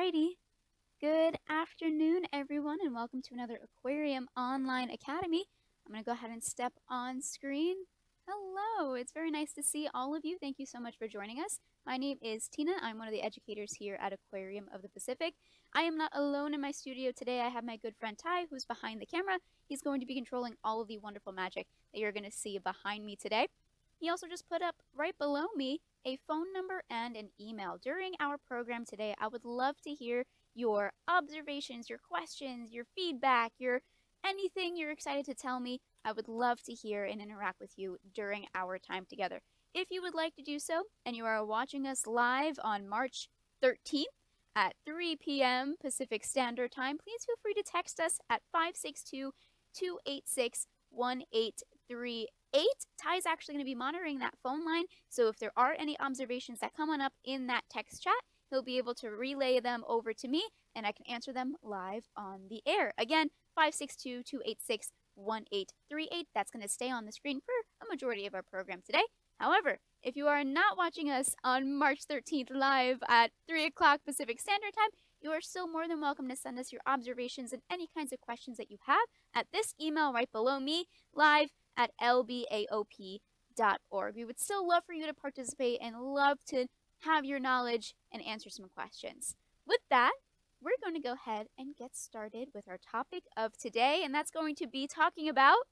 Alrighty. Good afternoon, everyone, and welcome to another Aquarium Online Academy. I'm going to go ahead and step on screen. Hello, it's very nice to see all of you. Thank you so much for joining us. My name is Tina. I'm one of the educators here at Aquarium of the Pacific. I am not alone in my studio today. I have my good friend Ty, who's behind the camera. He's going to be controlling all of the wonderful magic that you're going to see behind me today. He also just put up right below me a phone number and an email. During our program today, I would love to hear your observations, your questions, your feedback, your anything you're excited to tell me. I would love to hear and interact with you during our time together. If you would like to do so and you are watching us live on March 13th at 3 p.m. Pacific Standard Time, please feel free to text us at 562-286-1838. Ty's actually going to be monitoring that phone line, so if there are any observations that come on up in that text chat, he'll be able to relay them over to me, and I can answer them live on the air. Again, 562-286-1838. That's going to stay on the screen for a majority of our program today. However, if you are not watching us on March 13th live at 3 o'clock Pacific Standard Time, you are still more than welcome to send us your observations and any kinds of questions that you have at this email right below me, live@lbaop.org. We would still love for you to participate and love to have your knowledge and answer some questions. With that, we're going to go ahead and get started with our topic of today, and that's going to be talking about,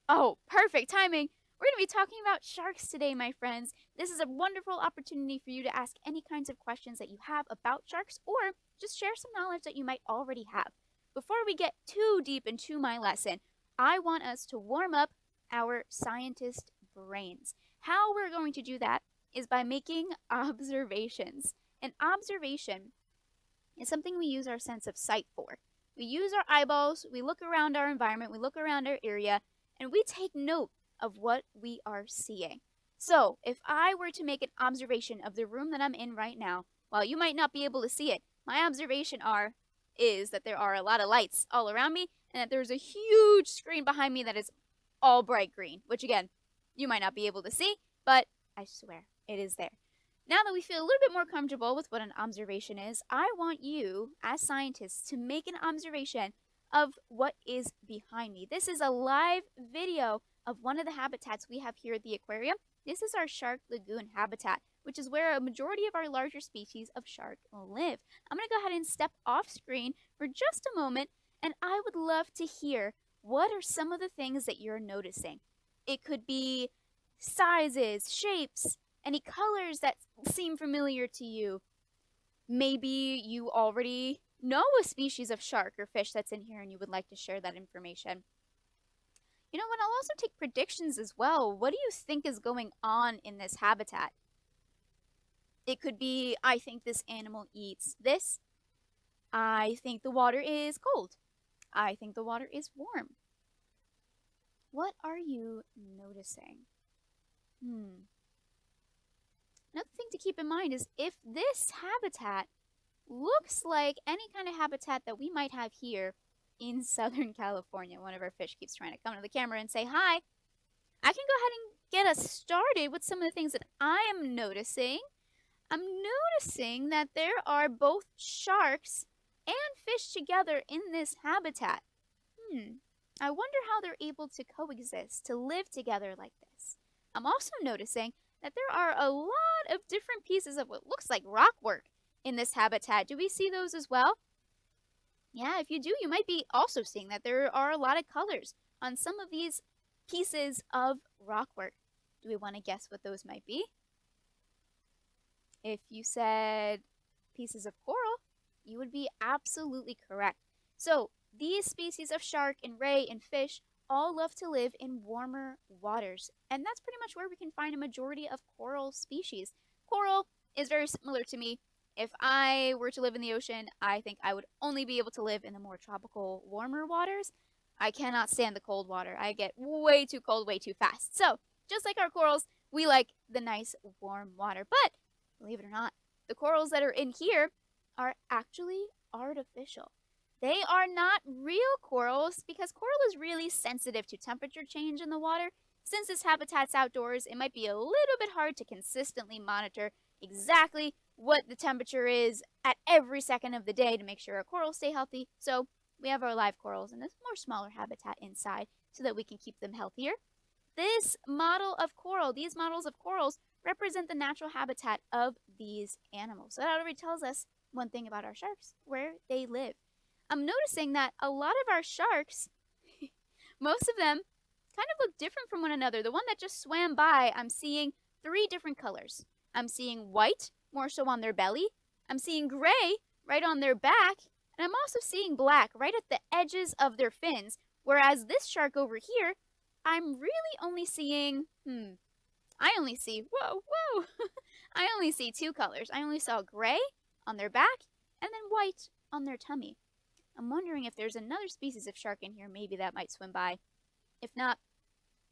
oh, perfect timing. We're going to be talking about sharks today, my friends. This is a wonderful opportunity for you to ask any kinds of questions that you have about sharks, or just share some knowledge that you might already have. Before we get too deep into my lesson, I want us to warm up our scientist brains. How we're going to do that is by making observations. An observation is something we use our sense of sight for. We use our eyeballs, we look around our environment, we look around our area, and we take note of what we are seeing. So, if I were to make an observation of the room that I'm in right now, while you might not be able to see it, my observation is that there are a lot of lights all around me, and that there's a huge screen behind me that is all bright green, which again, you might not be able to see, but I swear, it is there. Now that we feel a little bit more comfortable with what an observation is, I want you, as scientists, to make an observation of what is behind me. This is a live video of one of the habitats we have here at the aquarium. This is our shark lagoon habitat, which is where a majority of our larger species of shark live. I'm going to go ahead and step off screen for just a moment, and I would love to hear what are some of the things that you're noticing. It could be sizes, shapes, any colors that seem familiar to you. Maybe you already know a species of shark or fish that's in here and you would like to share that information. You know what, I'll also take predictions as well. What do you think is going on in this habitat? It could be, I think this animal eats this. I think the water is cold. I think the water is warm. What are you noticing? Another thing to keep in mind is if this habitat looks like any kind of habitat that we might have here in Southern California. One of our fish keeps trying to come to the camera and say hi. I can go ahead and get us started with some of the things that I am noticing. I'm noticing that there are both sharks and fish together in this habitat. I wonder how they're able to coexist, to live together like this. I'm also noticing that there are a lot of different pieces of what looks like rock work in this habitat. Do we see those as well? Yeah, if you do, you might be also seeing that there are a lot of colors on some of these pieces of rock work. Do we want to guess what those might be? If you said pieces of coral, you would be absolutely correct. So these species of shark and ray and fish all love to live in warmer waters, and that's pretty much where we can find a majority of coral species. Coral is very similar to me. If I were to live in the ocean, I think I would only be able to live in the more tropical, warmer waters. I cannot stand the cold water. I get way too cold way too fast. So, just like our corals, we like the nice warm water. But, believe it or not, the corals that are in here are actually artificial. They are not real corals because coral is really sensitive to temperature change in the water. Since this habitat's outdoors, it might be a little bit hard to consistently monitor exactly what the temperature is at every second of the day to make sure our corals stay healthy. So we have our live corals in this more smaller habitat inside so that we can keep them healthier. This model of coral, these models of corals represent the natural habitat of these animals. So that already tells us one thing about our sharks, where they live. I'm noticing that a lot of our sharks, most of them kind of look different from one another. The one that just swam by, I'm seeing 3 different colors. I'm seeing white, more so on their belly. I'm seeing gray right on their back. And I'm also seeing black right at the edges of their fins. Whereas this shark over here, I'm really only seeing, I only see, whoa, I only see 2 colors. I only saw gray on their back and then white on their tummy. I'm wondering if there's another species of shark in here, maybe that might swim by. If not,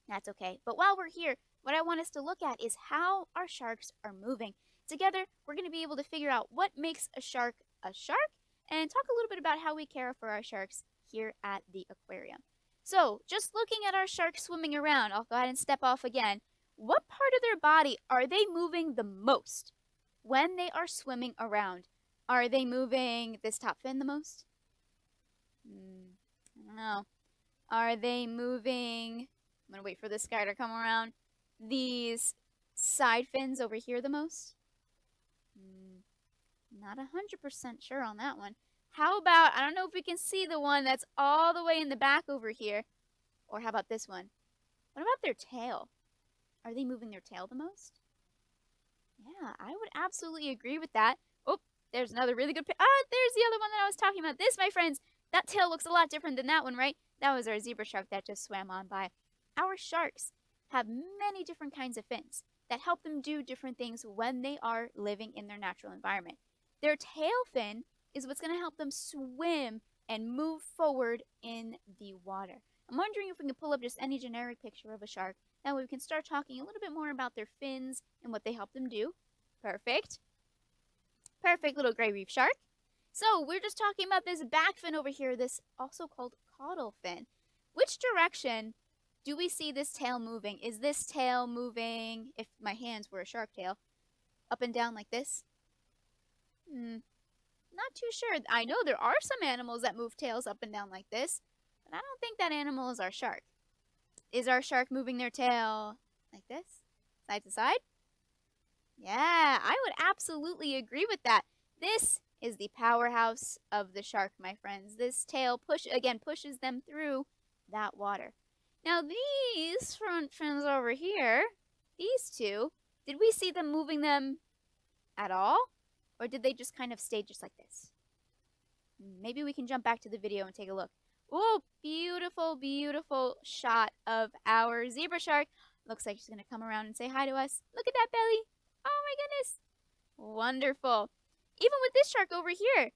that's okay. But while we're here, what I want us to look at is how our sharks are moving. Together, we're going to be able to figure out what makes a shark and talk a little bit about how we care for our sharks here at the aquarium. So, just looking at our sharks swimming around, I'll go ahead and step off again. What part of their body are they moving the most when they are swimming around? Are they moving this top fin the most? I don't know. Are they moving, I'm going to wait for this guy to come around, these side fins over here the most? Not 100% sure on that one. How about, I don't know if we can see the one that's all the way in the back over here. Or how about this one? What about their tail? Are they moving their tail the most? Yeah, I would absolutely agree with that. Oh, there's another really good there's the other one that I was talking about. This, my friends, that tail looks a lot different than that one, right? That was our zebra shark that just swam on by. Our sharks have many different kinds of fins that help them do different things when they are living in their natural environment. Their tail fin is what's going to help them swim and move forward in the water. I'm wondering if we can pull up just any generic picture of a shark. That way we can start talking a little bit more about their fins and what they help them do. Perfect. Perfect little gray reef shark. So we're just talking about this back fin over here, this also called caudal fin. Which direction do we see this tail moving? Is this tail moving, if my hands were a shark tail, up and down like this? Not too sure. I know there are some animals that move tails up and down like this, but I don't think that animal is our shark. Is our shark moving their tail like this? Side to side? Yeah, I would absolutely agree with that. This is the powerhouse of the shark, my friends. This tail pushes them through that water. Now these front fins over here, these 2, did we see them moving them at all? Or did they just kind of stay just like this? Maybe we can jump back to the video and take a look. Oh, beautiful, beautiful shot of our zebra shark. Looks like she's going to come around and say hi to us. Look at that belly. Oh my goodness. Wonderful. Even with this shark over here,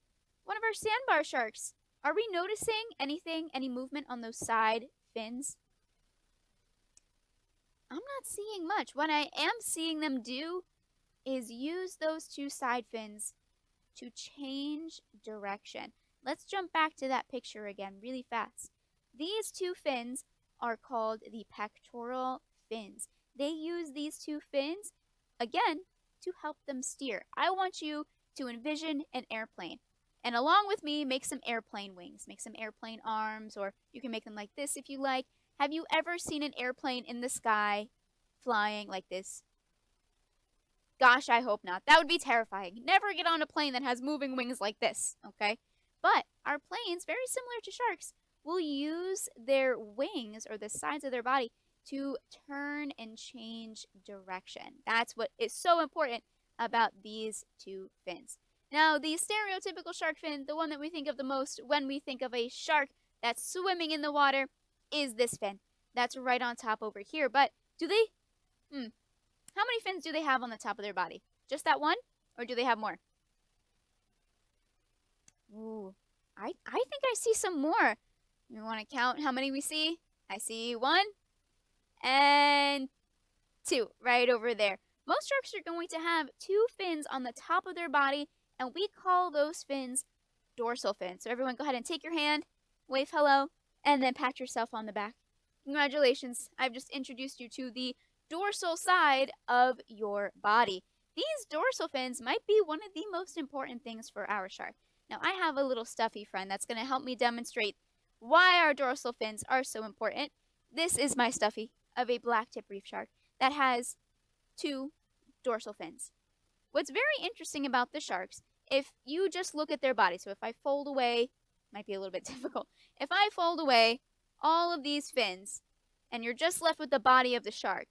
one of our sandbar sharks. Are we noticing anything, any movement on those side fins? I'm not seeing much. What I am seeing them do is use those 2 side fins to change direction. Let's jump back to that picture again really fast. These 2 fins are called the pectoral fins. They use these 2 fins, again, to help them steer. I want you to envision an airplane. And along with me, make some airplane wings. Make some airplane arms, or you can make them like this if you like. Have you ever seen an airplane in the sky flying like this? Gosh, I hope not. That would be terrifying. Never get on a plane that has moving wings like this, okay? But our planes, very similar to sharks, will use their wings or the sides of their body to turn and change direction. That's what is so important about these 2 fins. Now, the stereotypical shark fin, the one that we think of the most when we think of a shark that's swimming in the water, is this fin. That's right on top over here. But do they... How many fins do they have on the top of their body? Just that one? Or do they have more? Ooh, I think I see some more. You want to count how many we see? I see 1 and 2 right over there. Most sharks are going to have 2 fins on the top of their body, and we call those fins dorsal fins. So everyone go ahead and take your hand, wave hello, and then pat yourself on the back. Congratulations, I've just introduced you to the dorsal side of your body. these dorsal fins might be one of the most important things for our shark. Now, I have a little stuffy friend that's going to help me demonstrate why our dorsal fins are so important. This is my stuffy of a blacktip reef shark that has 2 dorsal fins. What's very interesting about the sharks, if you just look at their body, so if I fold away, might be a little bit difficult. If I fold away all of these fins and you're just left with the body of the shark,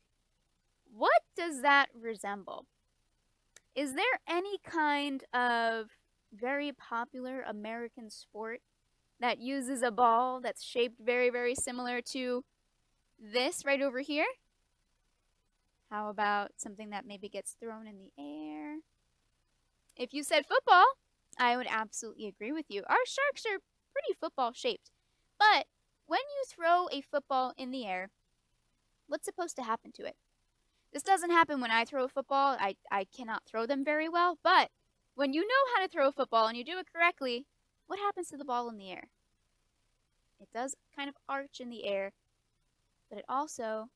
what does that resemble? Is there any kind of very popular American sport that uses a ball that's shaped very, very similar to this right over here? How about something that maybe gets thrown in the air? If you said football, I would absolutely agree with you. Our sharks are pretty football shaped. But when you throw a football in the air, what's supposed to happen to it? This doesn't happen when I throw a football. I cannot throw them very well. But when you know how to throw a football and you do it correctly, what happens to the ball in the air? It does kind of arch in the air, but it also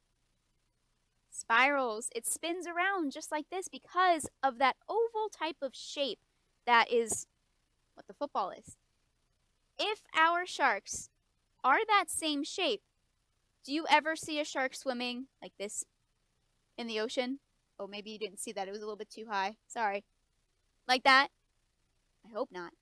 spirals. It spins around just like this because of that oval type of shape that is what the football is. If our sharks are that same shape, do you ever see a shark swimming like this in the ocean? Oh, maybe you didn't see that. It was a little bit too high. Sorry. Like that? I hope not.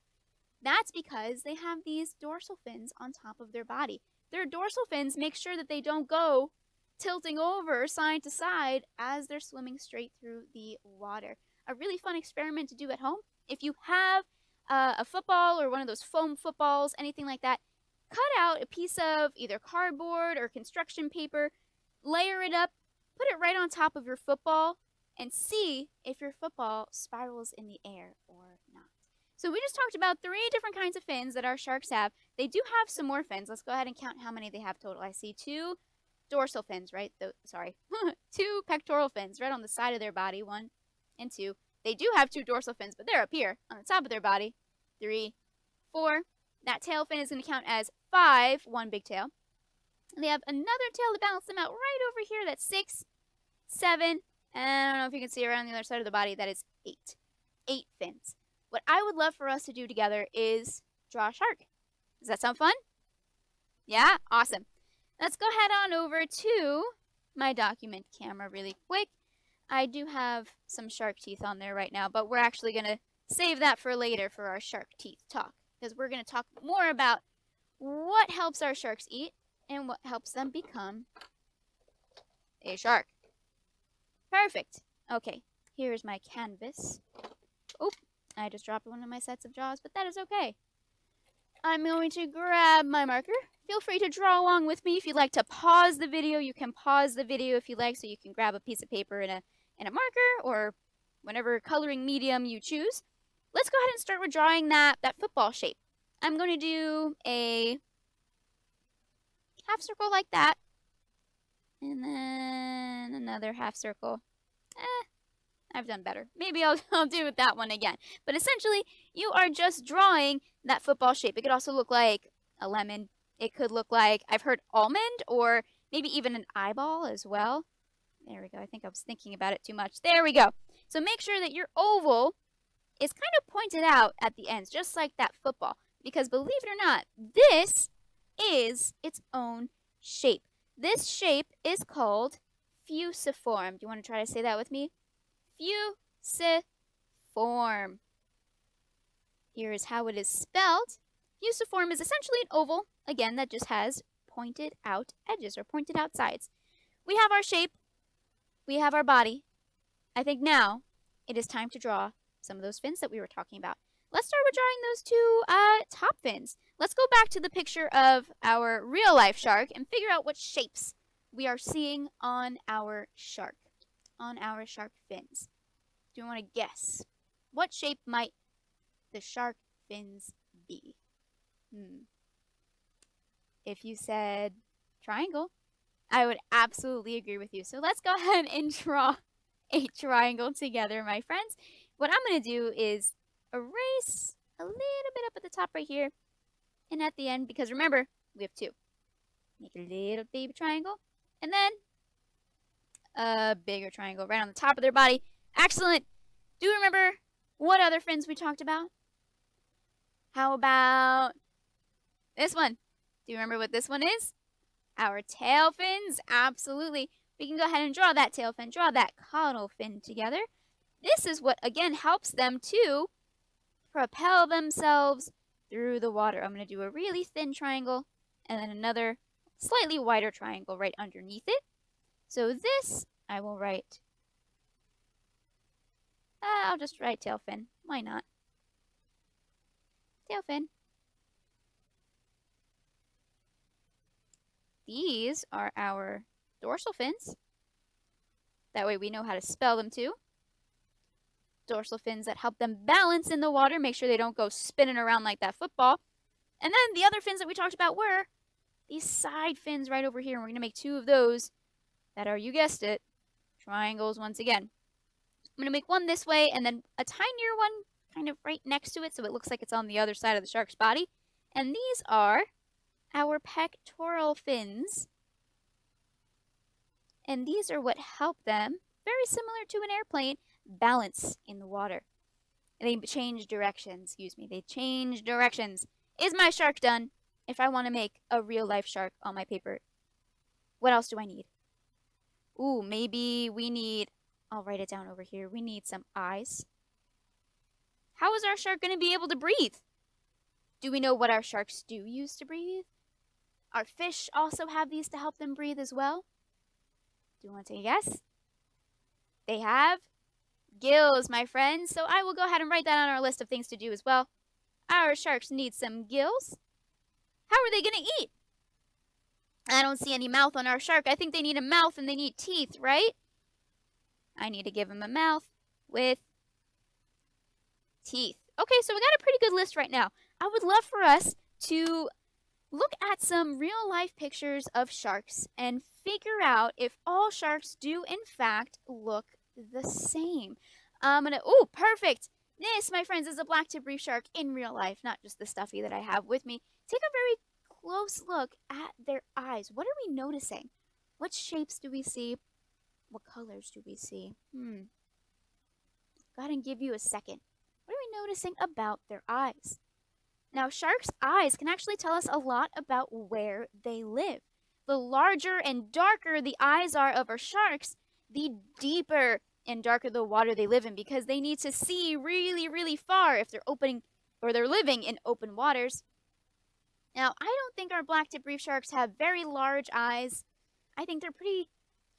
That's because they have these dorsal fins on top of their body. Their dorsal fins make sure that they don't go tilting over side to side as they're swimming straight through the water. A really fun experiment to do at home. If you have a football or one of those foam footballs, anything like that, cut out a piece of either cardboard or construction paper, layer it up, put it right on top of your football, and see if your football spirals in the air or not. So we just talked about 3 different kinds of fins that our sharks have. They do have some more fins. Let's go ahead and count how many they have total. I see 2 dorsal fins, right? 2 pectoral fins right on the side of their body, 1 and 2. They do have 2 dorsal fins, but they're up here on the top of their body. 3, 4. That tail fin is going to count as 5, 1 big tail. And they have another tail to balance them out right over here. That's 6, 7, and I don't know if you can see around the other side of the body. That is 8. 8 fins. What I would love for us to do together is draw a shark. Does that sound fun? Yeah? Awesome. Let's go head on over to my document camera really quick. I do have some shark teeth on there right now, but we're actually going to save that for later for our shark teeth talk, because we're going to talk more about what helps our sharks eat and what helps them become a shark. Perfect. Okay, here's my canvas. Oh, I just dropped one of my sets of jaws, but that is okay. I'm going to grab my marker. Feel free to draw along with me. If you'd like to pause the video, you can pause the video if you like, so you can grab a piece of paper and a marker or whatever coloring medium you choose. Let's go ahead and start with drawing that football shape. I'm going to do a half circle like that, and then another half circle. I've done better. Maybe I'll do it that one again. But essentially, you are just drawing that football shape. It could also look like a lemon. It could look like, I've heard almond, or maybe even an eyeball as well. There we go. I think I was thinking about it too much. There we go. So make sure that your oval is kind of pointed out at the ends, just like that football. Because believe it or not, this is its own shape. This shape is called fusiform. Do you want to try to say that with me? Fusiform. Here is how it is spelled. Fusiform is essentially an oval, again, that just has pointed out edges or pointed out sides. We have our shape. We have our body. I think now it is time to draw some of those fins that we were talking about. Let's start with drawing those 2 top fins. Let's go back to the picture of our real life shark and figure out what shapes we are seeing on our shark fins. Do you want to guess? What shape might the shark fins be? If you said triangle, I would absolutely agree with you. So let's go ahead and draw a triangle together, my friends. What I'm going to do is erase a little bit up at the top right here and at the end, because remember, we have 2. Make a little baby triangle and then a bigger triangle right on the top of their body. Excellent. Do you remember what other fins we talked about? How about this one? Do you remember what this one is? Our tail fins? Absolutely. We can go ahead and draw that tail fin, draw that caudal fin together. This is what, again, helps them to propel themselves through the water. I'm going to do a really thin triangle and then another slightly wider triangle right underneath it. So this I will write. I'll just write tail fin. Why not? Tail fin. These are our dorsal fins. That way we know how to spell them too. Dorsal fins that help them balance in the water, make sure they don't go spinning around like that football. And then the other fins that we talked about were these side fins right over here. And we're going to make two of those that are, you guessed it, triangles once again. I'm going to make one this way and then a tinier one kind of right next to it so it looks like it's on the other side of the shark's body. And these are our pectoral fins. And these are what help them, very similar to an airplane, balance in the water. And they change directions, excuse me. They change directions. Is my shark done? If I want to make a real life shark on my paper, what else do I need? Ooh, maybe we need, I'll write it down over here. We need some eyes. How is our shark going to be able to breathe? Do we know what our sharks do use to breathe? Our fish also have these to help them breathe as well. Do you want to take a guess? They have gills, my friends. So I will go ahead and write that on our list of things to do as well. Our sharks need some gills. How are they going to eat? I don't see any mouth on our shark. I think they need a mouth and they need teeth, right? I need to give them a mouth with teeth. Okay, so we got a pretty good list right now. I would love for us to look at some real life pictures of sharks and figure out if all sharks do in fact look the same. Oh, perfect. This, my friends, is a black-tip reef shark in real life, not just the stuffy that I have with me. Take a very close look at their eyes. What are we noticing? What shapes do we see? What colors do we see? Go ahead and give you a second. What are we noticing about their eyes? Now, sharks' eyes can actually tell us a lot about where they live. The larger and darker the eyes are of our sharks, the deeper and darker the water they live in because they need to see really, really far if they're they're living in open waters. Now, I don't think our black-tip reef sharks have very large eyes. I think they're pretty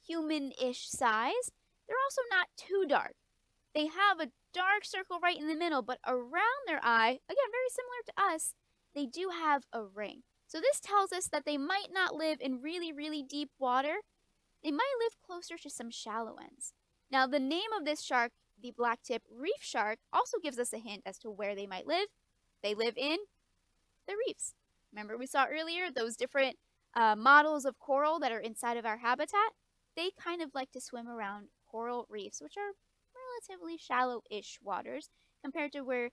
human-ish size. They're also not too dark. They have a dark circle right in the middle, but around their eye, again, very similar to us, they do have a ring. So this tells us that they might not live in really, really deep water. They might live closer to some shallow ends. Now, the name of this shark, the black-tip reef shark, also gives us a hint as to where they might live. They live in the reefs. Remember we saw earlier those different models of coral that are inside of our habitat? They kind of like to swim around coral reefs, which are relatively shallow-ish waters compared to where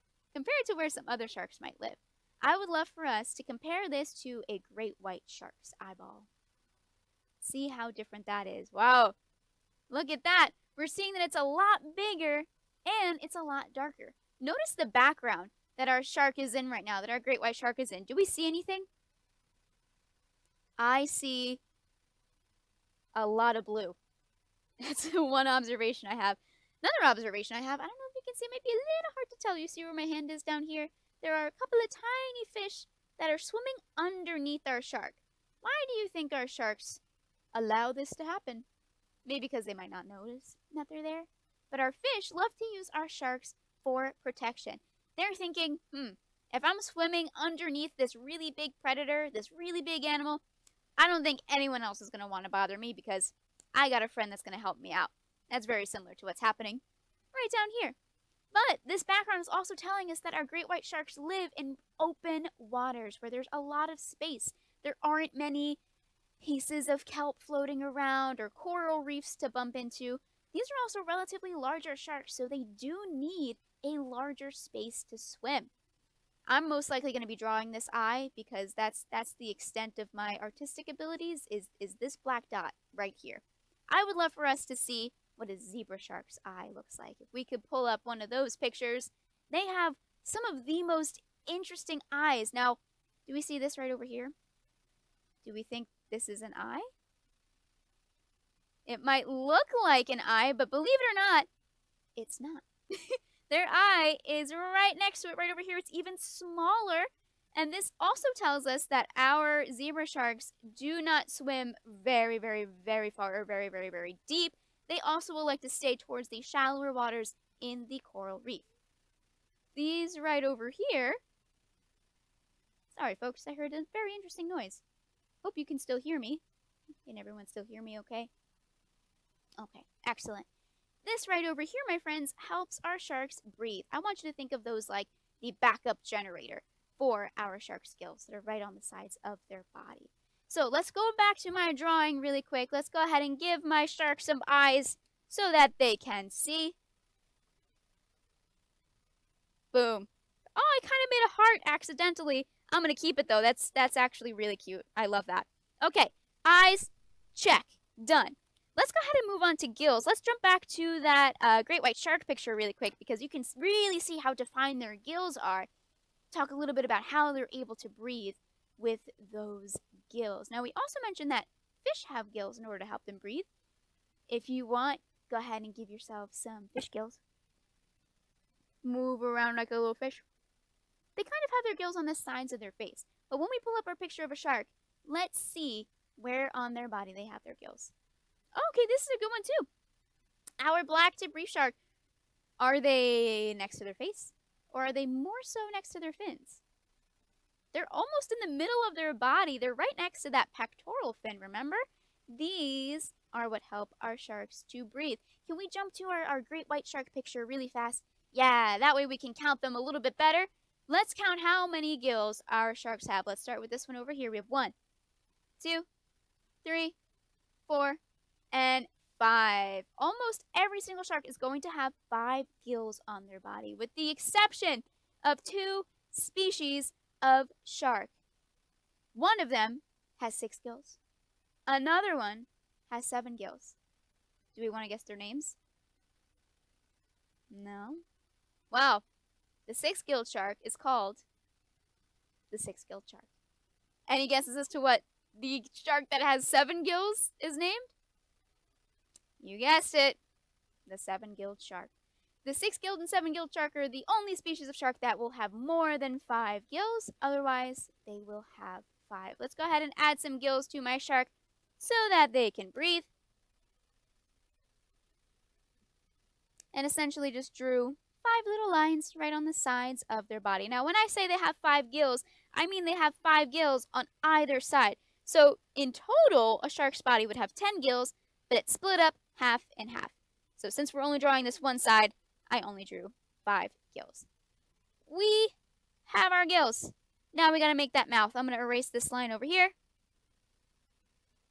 some other sharks might live. I would love for us to compare this to a great white shark's eyeball. See how different that is. Wow, look at that. We're seeing that it's a lot bigger and it's a lot darker. Notice the background that our shark is in right now, that our great white shark is in. Do we see anything? I see a lot of blue. That's one observation I have. Another observation I have, I don't know if you can see, it might be a little hard to tell. You see where my hand is down here? There are a couple of tiny fish that are swimming underneath our shark. Why do you think our sharks allow this to happen? Maybe because they might not notice that they're there. But our fish love to use our sharks for protection. They're thinking, if I'm swimming underneath this really big predator, this really big animal, I don't think anyone else is going to want to bother me because I got a friend that's going to help me out. That's very similar to what's happening right down here. But this background is also telling us that our great white sharks live in open waters where there's a lot of space. There aren't many pieces of kelp floating around or coral reefs to bump into. These are also relatively larger sharks, so they do need a larger space to swim. I'm most likely going to be drawing this eye because that's the extent of my artistic abilities is this black dot right here. I would love for us to see what a zebra shark's eye looks like. If we could pull up one of those pictures, they have some of the most interesting eyes. Now, do we see this right over here? Do we think this is an eye? It might look like an eye, but believe it or not, it's not. Their eye is right next to it, right over here. It's even smaller. And this also tells us that our zebra sharks do not swim very, very, very far or very, very, very deep. They also will like to stay towards the shallower waters in the coral reef. These right over here. Sorry, folks, I heard a very interesting noise. Hope you can still hear me. Can everyone still hear me okay? Okay, excellent. This right over here, my friends, helps our sharks breathe. I want you to think of those like the backup generator for our shark scales that are right on the sides of their body. So let's go back to my drawing really quick. Let's go ahead and give my shark some eyes so that they can see. Boom. Oh, I kind of made a heart accidentally. I'm going to keep it though. That's actually really cute. I love that. Okay, eyes, check, done. Let's go ahead and move on to gills. Let's jump back to that great white shark picture really quick because you can really see how defined their gills are. Talk a little bit about how they're able to breathe with those gills. Now, we also mentioned that fish have gills in order to help them breathe. If you want, go ahead and give yourself some fish gills. Move around like a little fish. They kind of have their gills on the sides of their face. But when we pull up our picture of a shark, let's see where on their body they have their gills. Okay, this is a good one too. Our black tip reef shark, are they next to their face? Or are they more so next to their fins? They're almost in the middle of their body. They're right next to that pectoral fin, remember? These are what help our sharks to breathe. Can we jump to our great white shark picture really fast? Yeah, that way we can count them a little bit better. Let's count how many gills our sharks have. Let's start with this one over here. We have 1, 2, 3, 4, and 5. Almost every single shark is going to have 5 gills on their body, with the exception of 2 species of shark. One of them has 6 gills. Another one has 7 gills. Do we want to guess their names? No? Wow. The 6-gilled shark is called the 6-gilled shark. Any guesses as to what the shark that has 7 gills is named? You guessed it, the 7-gilled shark. The 6-gilled and 7-gilled shark are the only species of shark that will have more than 5 gills. Otherwise, they will have 5. Let's go ahead and add some gills to my shark so that they can breathe. And essentially just drew 5 little lines right on the sides of their body. Now, when I say they have 5 gills, I mean they have 5 gills on either side. So in total, a shark's body would have 10 gills, but it's split up half and half. So since we're only drawing this one side, I only drew 5 gills. We have our gills. Now we gotta make that mouth. I'm gonna erase this line over here.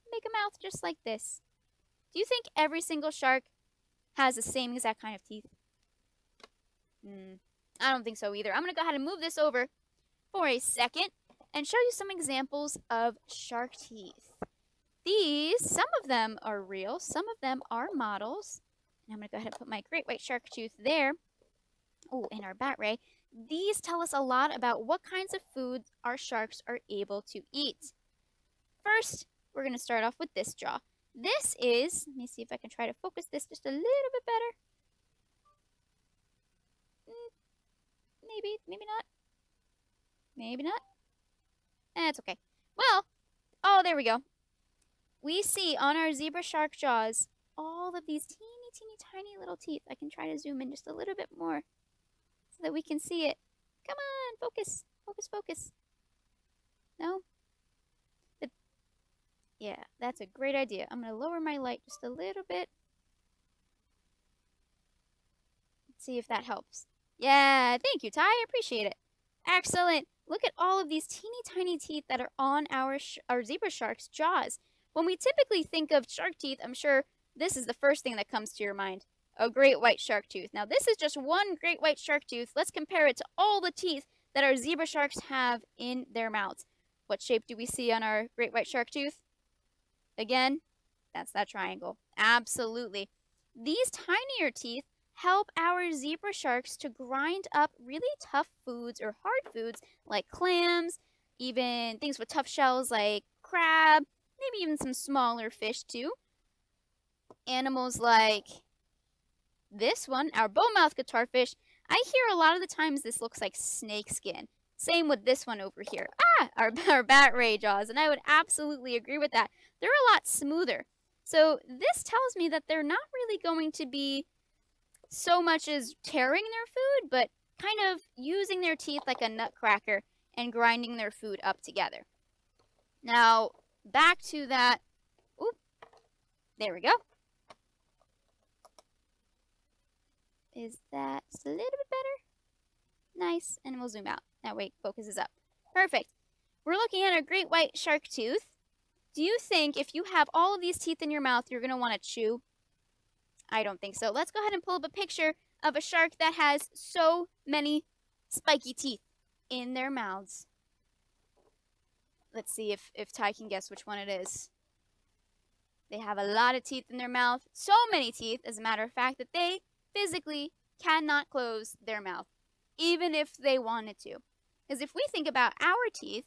Make a mouth just like this. Do you think every single shark has the same exact kind of teeth? I don't think so either. I'm gonna go ahead and move this over for a second and show you some examples of shark teeth. These, some of them are real, some of them are models. And I'm going to go ahead and put my great white shark tooth there. Oh, and our bat ray. These tell us a lot about what kinds of foods our sharks are able to eat. First, we're going to start off with this jaw. This is, let me see if I can try to focus this just a little bit better. Maybe not. Maybe not. That's okay. Well, oh, there we go. We see on our zebra shark jaws all of these teeny, tiny little teeth. I can try to zoom in just a little bit more so that we can see it. Come on, focus, focus, focus. No? Yeah, that's a great idea. I'm going to lower my light just a little bit. Let's see if that helps. Yeah, thank you, Ty. I appreciate it. Excellent. Look at all of these teeny, tiny teeth that are on our zebra shark's jaws. When we typically think of shark teeth, I'm sure this is the first thing that comes to your mind. A great white shark tooth. Now, this is just one great white shark tooth. Let's compare it to all the teeth that our zebra sharks have in their mouths. What shape do we see on our great white shark tooth? Again, that's that triangle. Absolutely. These tinier teeth help our zebra sharks to grind up really tough foods or hard foods like clams, even things with tough shells like crab, maybe even some smaller fish too. Animals like this one, our bowmouth guitarfish, I hear a lot of the times this looks like snake skin. Same with this one over here. Our bat ray jaws, and I would absolutely agree with that. They're a lot smoother. So this tells me that they're not really going to be so much as tearing their food, but kind of using their teeth like a nutcracker and grinding their food up together. Now, back to that. Oop, there we go. Is that just a little bit better? Nice. And we'll zoom out. That way it focuses up. Perfect. We're looking at a great white shark tooth. Do you think if you have all of these teeth in your mouth, you're going to want to chew? I don't think so. Let's go ahead and pull up a picture of a shark that has so many spiky teeth in their mouths. Let's see if Ty can guess which one it is. They have a lot of teeth in their mouth. So many teeth, as a matter of fact, that they physically cannot close their mouth, even if they wanted to. Because if we think about our teeth,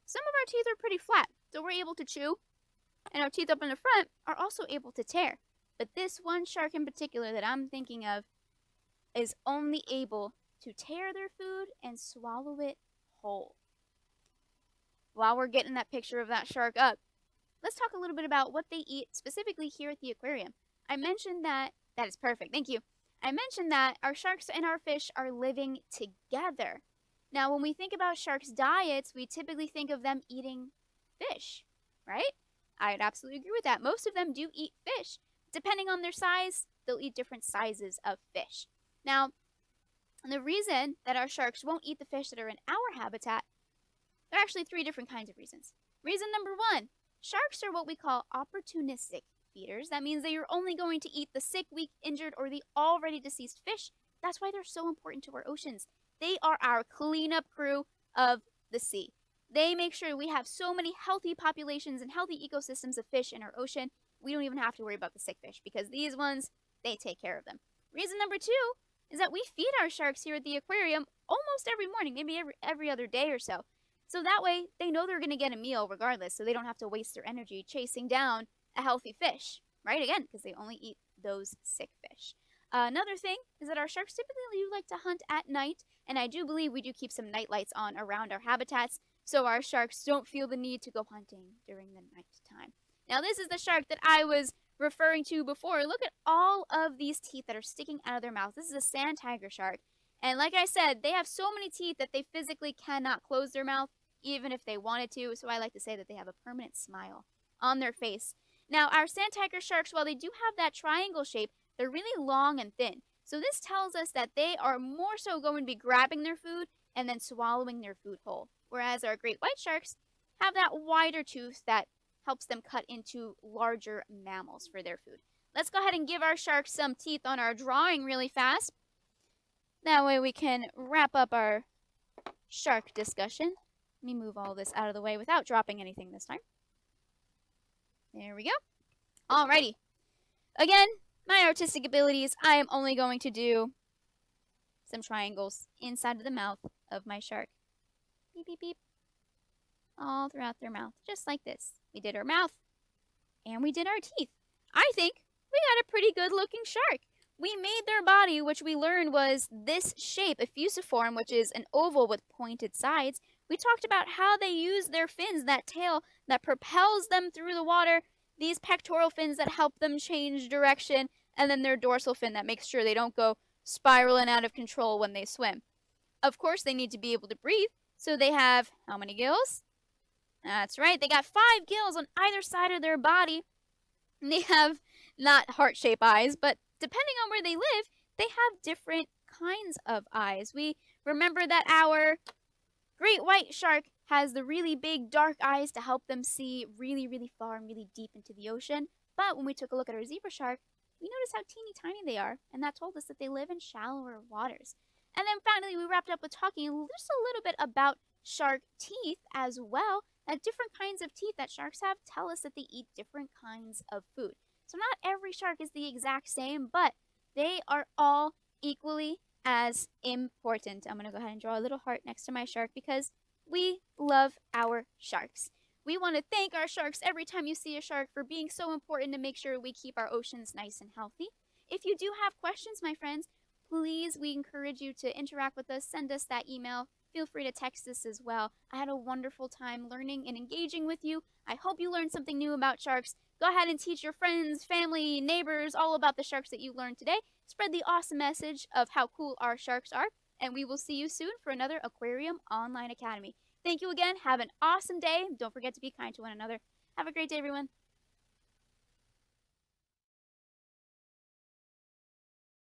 some of our teeth are pretty flat, so we're able to chew, and our teeth up in the front are also able to tear. But this one shark in particular that I'm thinking of is only able to tear their food and swallow it whole. While we're getting that picture of that shark up, let's talk a little bit about what they eat specifically here at the aquarium. I mentioned that is perfect. Thank you. I mentioned that our sharks and our fish are living together. Now, when we think about sharks' diets, we typically think of them eating fish, right? I'd absolutely agree with that. Most of them do eat fish. Depending on their size, they'll eat different sizes of fish. Now, the reason that our sharks won't eat the fish that are in our habitat, there are actually 3 different kinds of reasons. Reason number 1, sharks are what we call opportunistic feeders. That means they are only going to eat the sick, weak, injured, or the already deceased fish. That's why they're so important to our oceans. They are our cleanup crew of the sea. They make sure we have so many healthy populations and healthy ecosystems of fish in our ocean. We don't even have to worry about the sick fish because these ones, they take care of them. Reason number 2 is that we feed our sharks here at the aquarium almost every morning, maybe every other day or so. So that way, they know they're going to get a meal regardless, so they don't have to waste their energy chasing down a healthy fish, right? Again, because they only eat those sick fish. Another thing is that our sharks typically like to hunt at night, and I do believe we do keep some night lights on around our habitats, so our sharks don't feel the need to go hunting during the nighttime. Now, this is the shark that I was referring to before. Look at all of these teeth that are sticking out of their mouth. This is a sand tiger shark, and like I said, they have so many teeth that they physically cannot close their mouth, even if they wanted to, so I like to say that they have a permanent smile on their face. Now, our sand tiger sharks, while they do have that triangle shape, they're really long and thin. So this tells us that they are more so going to be grabbing their food and then swallowing their food whole. Whereas our great white sharks have that wider tooth that helps them cut into larger mammals for their food. Let's go ahead and give our sharks some teeth on our drawing really fast. That way we can wrap up our shark discussion. Let me move all this out of the way without dropping anything this time. There we go. Alrighty. Again, my artistic abilities, I am only going to do some triangles inside of the mouth of my shark. Beep, beep, beep. All throughout their mouth, just like this. We did our mouth, and we did our teeth. I think we got a pretty good looking shark. We made their body, which we learned was this shape, a fusiform, which is an oval with pointed sides. We talked about how they use their fins, that tail that propels them through the water, these pectoral fins that help them change direction, and then their dorsal fin that makes sure they don't go spiraling out of control when they swim. Of course, they need to be able to breathe, so they have how many gills? That's right, they got 5 gills on either side of their body. And they have not heart-shaped eyes, but depending on where they live, they have different kinds of eyes. We remember that our great white shark has the really big dark eyes to help them see really, really far and really deep into the ocean. But when we took a look at our zebra shark, we noticed how teeny tiny they are, and that told us that they live in shallower waters. And then finally, we wrapped up with talking just a little bit about shark teeth as well. That different kinds of teeth that sharks have tell us that they eat different kinds of food. So not every shark is the exact same, but they are all equally as important. I'm going to go ahead and draw a little heart next to my shark because we love our sharks. We want to thank our sharks every time you see a shark for being so important to make sure we keep our oceans nice and healthy. If you do have questions, my friends, please, we encourage you to interact with us. Send us that email. Feel free to text us as well. I had a wonderful time learning and engaging with you. I hope you learned something new about sharks. Go ahead and teach your friends, family, neighbors all about the sharks that you learned today. Spread the awesome message of how cool our sharks are. And we will see you soon for another Aquarium Online Academy. Thank you again. Have an awesome day. Don't forget to be kind to one another. Have a great day, everyone.